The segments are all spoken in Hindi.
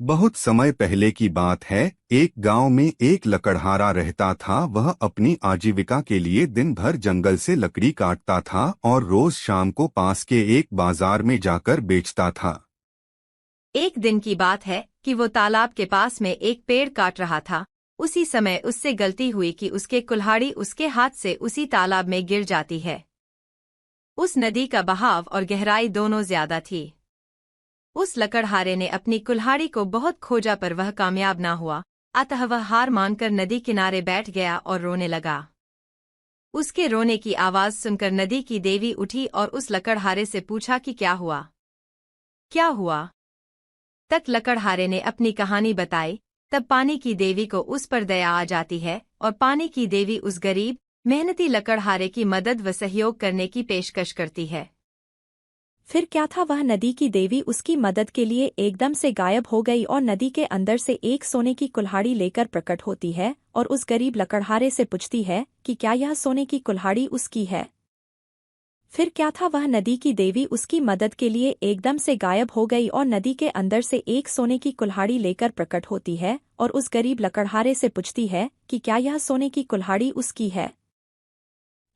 बहुत समय पहले की बात है। एक गांव में एक लकड़हारा रहता था। वह अपनी आजीविका के लिए दिन भर जंगल से लकड़ी काटता था और रोज शाम को पास के एक बाजार में जाकर बेचता था। एक दिन की बात है कि वो तालाब के पास में एक पेड़ काट रहा था। उसी समय उससे गलती हुई कि उसके कुल्हाड़ी उसके हाथ से उसी तालाब में गिर जाती है। उस नदी का बहाव और गहराई दोनों ज्यादा थी। उस लकड़हारे ने अपनी कुल्हाड़ी को बहुत खोजा पर वह कामयाब ना हुआ। अतः वह हार मानकर नदी किनारे बैठ गया और रोने लगा। उसके रोने की आवाज सुनकर नदी की देवी उठी और उस लकड़हारे से पूछा कि क्या हुआ, क्या हुआ। तक लकड़हारे ने अपनी कहानी बताई। तब पानी की देवी को उस पर दया आ जाती है और पानी की देवी उस गरीब मेहनती लकड़हारे की मदद व सहयोग करने की पेशकश करती है। फिर क्या था, वह नदी की देवी उसकी मदद के लिए एकदम से गायब हो गई और नदी के अंदर से एक सोने की कुल्हाड़ी लेकर प्रकट होती है और उस गरीब लकड़हारे से पूछती है कि क्या यह सोने की कुल्हाड़ी उसकी है। फिर क्या था, वह नदी की देवी उसकी मदद के लिए एकदम से गायब हो गई और नदी के अंदर से एक सोने की कुल्हाड़ी लेकर प्रकट होती है और उस गरीब लकड़हारे से पूछती है कि क्या यह सोने की कुल्हाड़ी उसकी है।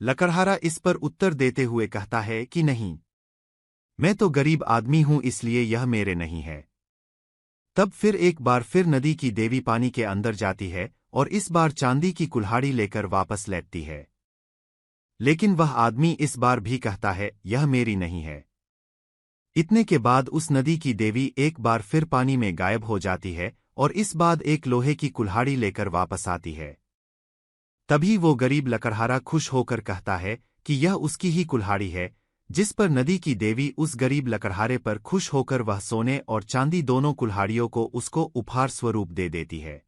लकड़हारा इस पर उत्तर देते हुए कहता है कि नहीं, मैं तो गरीब आदमी हूं, इसलिए यह मेरे नहीं है। तब फिर एक बार फिर नदी की देवी पानी के अंदर जाती है और इस बार चांदी की कुल्हाड़ी लेकर वापस लौटती है। लेकिन वह आदमी इस बार भी कहता है यह मेरी नहीं है। इतने के बाद उस नदी की देवी एक बार फिर पानी में गायब हो जाती है और इस बाद एक लोहे की कुल्हाड़ी लेकर वापस आती है। तभी वो गरीब लकड़हारा खुश होकर कहता है कि यह उसकी ही कुल्हाड़ी है, जिस पर नदी की देवी उस गरीब लकड़हारे पर खुश होकर वह सोने और चांदी दोनों कुल्हाड़ियों को उसको उपहार स्वरूप दे देती है।